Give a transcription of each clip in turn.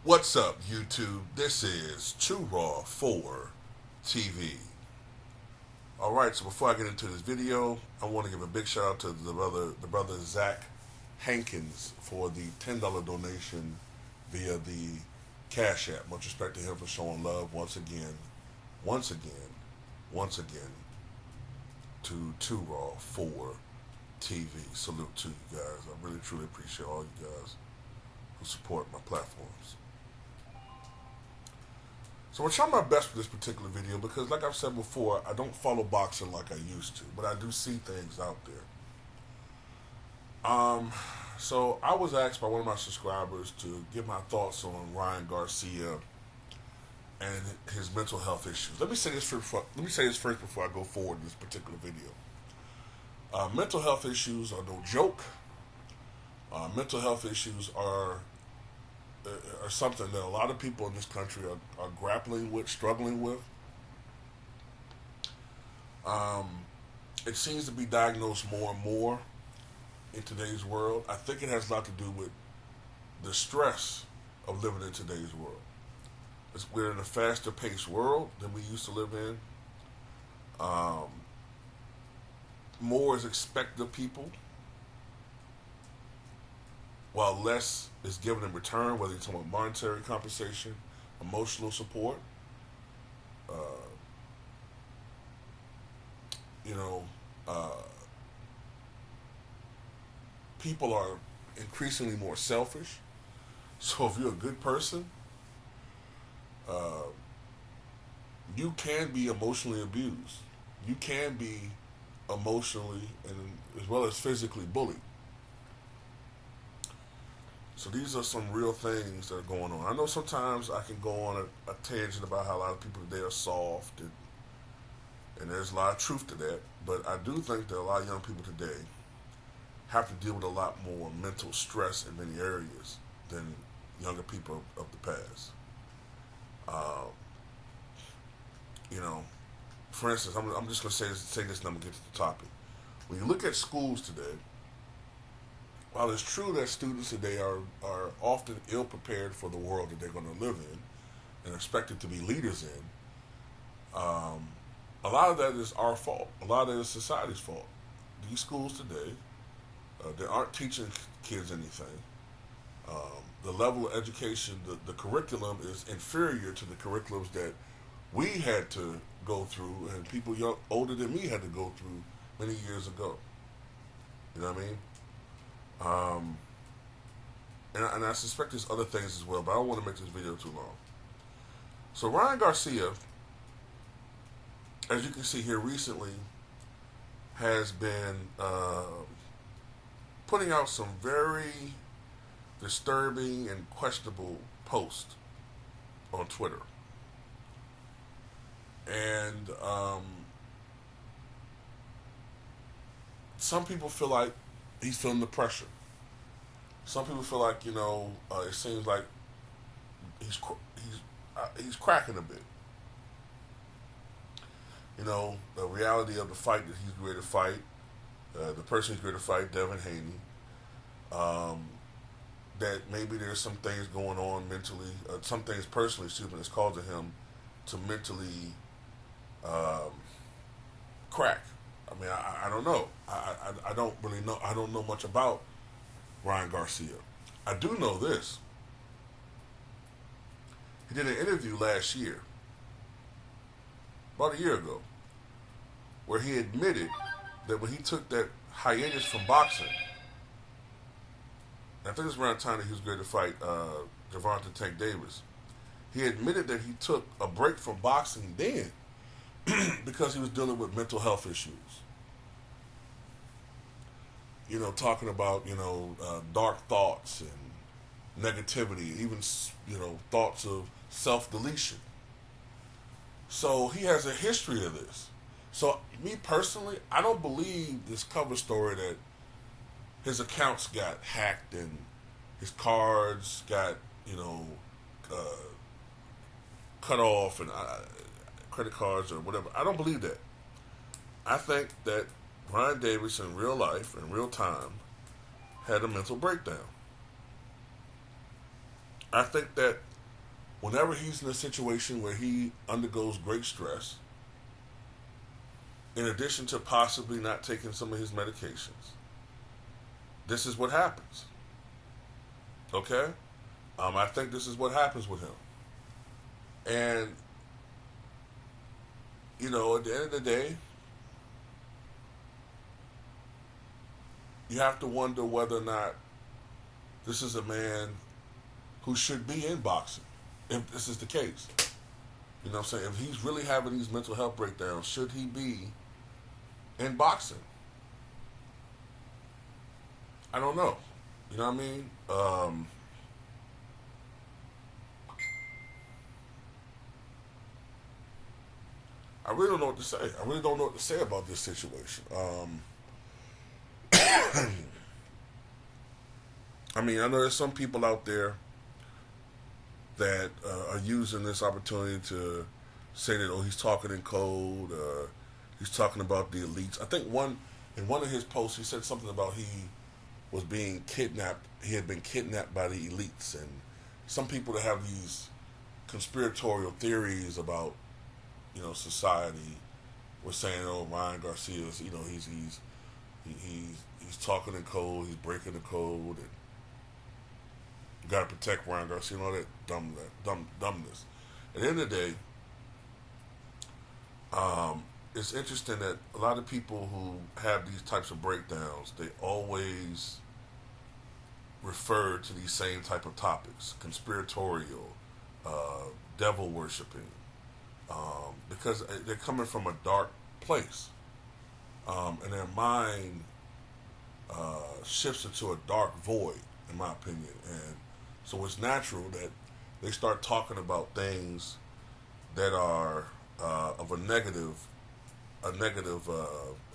What's up, YouTube? This is Too Raw for TV. Alright, so before I get into this video, I want to give a big shout out to the brother Zach Hankins for the $10 donation via the Cash App. Much respect to him for showing love once again, to Too Raw for TV. Salute to you guys. I really truly appreciate all you guys who support my platforms. So I'm trying my best with this particular video because, like I've said before, I don't follow boxing like I used to, but I do see things out there. So I was asked by one of my subscribers to give my thoughts on Ryan Garcia and his mental health issues. Let me say this first before I go forward in this particular video. Mental health issues are no joke. Mental health issues are something that a lot of people in this country are grappling with, struggling with. It seems to be diagnosed more and more in today's world. I think it has a lot to do with the stress of living in today's world. We're in a faster paced world than we used to live in. More is expected of people, while less is given in return, whether you're talking about monetary compensation, emotional support. People are increasingly more selfish. So if you're a good person, you can be emotionally abused. You can be emotionally and as well as physically bullied. So these are some real things that are going on. I know sometimes I can go on a tangent about how a lot of people today are soft, and there's a lot of truth to that. But I do think that a lot of young people today have to deal with a lot more mental stress in many areas than younger people of the past. For instance, I'm just going to say this and I'm going to get to the topic. When you look at schools today, while it's true that students today are often ill-prepared for the world that they're going to live in and expected to be leaders in, a lot of that is our fault. A lot of that is society's fault. These schools today, they aren't teaching kids anything. The level of education, the curriculum is inferior to the curriculums that we had to go through and people older than me had to go through many years ago. You know what I mean? And I suspect there's other things as well, but I don't want to make this video too long. So Ryan Garcia, as you can see here recently, has been putting out some very disturbing and questionable posts on Twitter. And some people feel like he's feeling the pressure. Some people feel like, it seems like he's cracking a bit. The reality of the fight that he's ready to fight, the person he's ready to fight, Devin Haney, that maybe there's some things going on mentally, some things personally, that's causing him to mentally crack. I mean, I don't know. I don't really know. I don't know much about Ryan Garcia. I do know this. He did an interview last year, about a year ago, where he admitted that when he took that hiatus from boxing, I think it was around the time that he was going to fight Gervonta Tank Davis, he admitted that he took a break from boxing then because he was dealing with mental health issues. Talking about, dark thoughts and negativity, even, thoughts of self-deletion. So he has a history of this. So me personally, I don't believe this cover story that his accounts got hacked and his cards got, cut off and credit cards or whatever. I don't believe that. I think that Ryan Davis in real life, in real time, had a mental breakdown. I think that Whenever he's in a situation where he undergoes great stress, in addition to possibly not taking some of his medications, this is what happens. Okay? I think this is what happens with him. And, at the end of the day, you have to wonder whether or not this is a man who should be in boxing, if this is the case. You know what I'm saying? If he's really having these mental health breakdowns, should he be in boxing? I don't know. You know what I mean? I really don't know what to say. I really don't know what to say about this situation. I mean, I know there's some people out there that are using this opportunity to say that, oh, he's talking in code, he's talking about the elites. I think in one of his posts, he said something about he was being kidnapped. He had been kidnapped by the elites, and some people that have these conspiratorial theories about, society were saying, oh, Ryan Garcia, he's talking in code, he's breaking the code, and you got to protect Ryan Garcia and all that dumbness. At the end of the day, it's interesting that a lot of people who have these types of breakdowns, they always refer to these same type of topics: conspiratorial, devil worshiping, because they're coming from a dark place, and their mind shifts into a dark void, in my opinion. And so it's natural that they start talking about things that are of a negative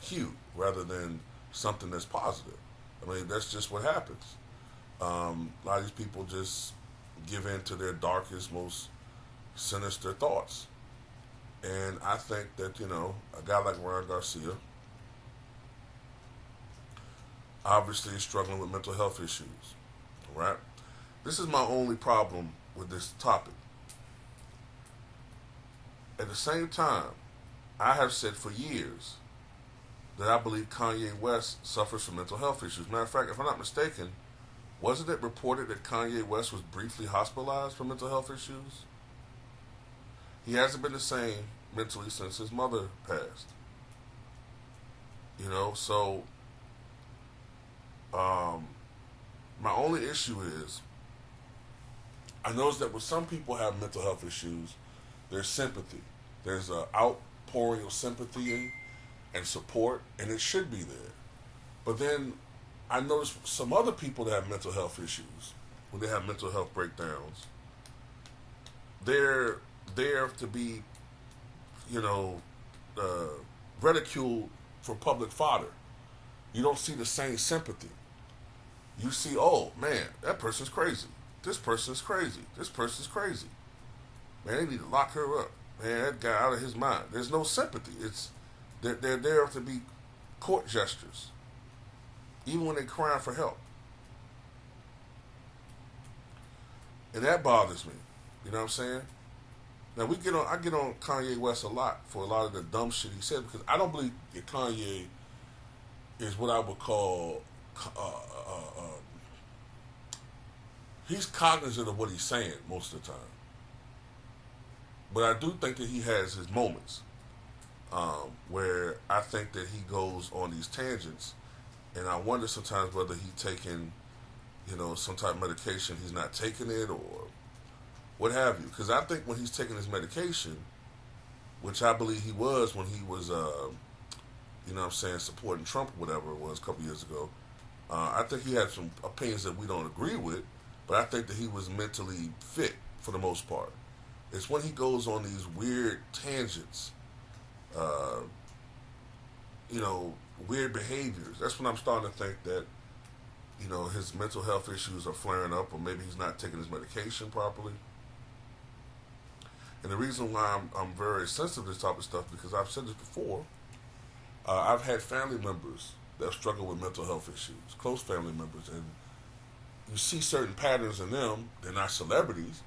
hue, rather than something that's positive. I mean, that's just what happens. A lot of these people just give in to their darkest, most sinister thoughts. And I think that, a guy like Ryan Garcia obviously is struggling with mental health issues, right? This is my only problem with this topic. At the same time, I have said for years that I believe Kanye West suffers from mental health issues. Matter of fact, if I'm not mistaken, wasn't it reported that Kanye West was briefly hospitalized for mental health issues? He hasn't been the same mentally since his mother passed. So my only issue is, I notice that when some people have mental health issues, there's sympathy. There's an outpouring of sympathy and support, and it should be there. But then I notice some other people that have mental health issues, when they have mental health breakdowns, they're there to be, ridiculed for public fodder. You don't see the same sympathy. You see, oh man, that person's crazy. This person's crazy. This person's crazy. Man, they need to lock her up. Man, that guy out of his mind. There's no sympathy. They're there to be court gestures, even when they're crying for help. And that bothers me. You know what I'm saying? Now I get on Kanye West a lot for a lot of the dumb shit he said, because I don't believe that Kanye is what I would call he's cognizant of what he's saying most of the time. But I do think that he has his moments where I think that he goes on these tangents, and I wonder sometimes whether he's taking, some type of medication, he's not taking it, or what have you. Because I think when he's taking his medication, which I believe he was when he was, supporting Trump or whatever it was a couple years ago, I think he had some opinions that we don't agree with, but I think that he was mentally fit for the most part. It's when he goes on these weird tangents, weird behaviors. That's when I'm starting to think that, his mental health issues are flaring up, or maybe he's not taking his medication properly. And the reason why I'm very sensitive to this type of stuff, because I've said this before, I've had family members that struggle with mental health issues, close family members, and you see certain patterns in them. They're not celebrities,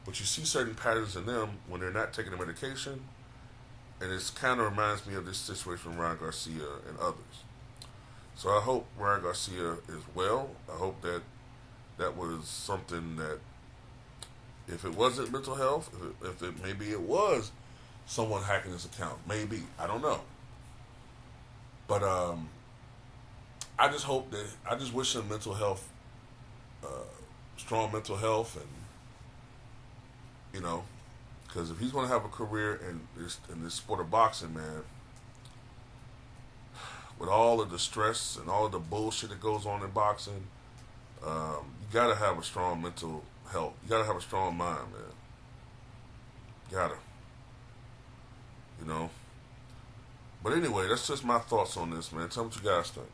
But you see certain patterns in them when they're not taking the medication, and it kind of reminds me of this situation with Ryan Garcia and others. So I hope Ryan Garcia is well. I hope that that was something that, if it wasn't mental health, if it maybe it was someone hacking his account, maybe, I don't know. But I just hope that, I just wish him mental health, uh, strong mental health, and you know, because if he's going to have a career in this sport of boxing, man, with all of the stress and all of the bullshit that goes on in boxing, you got to have a strong mental health. You got to have a strong mind, man. Gotta, you know. But anyway, that's just my thoughts on this, man. Tell me what you guys think.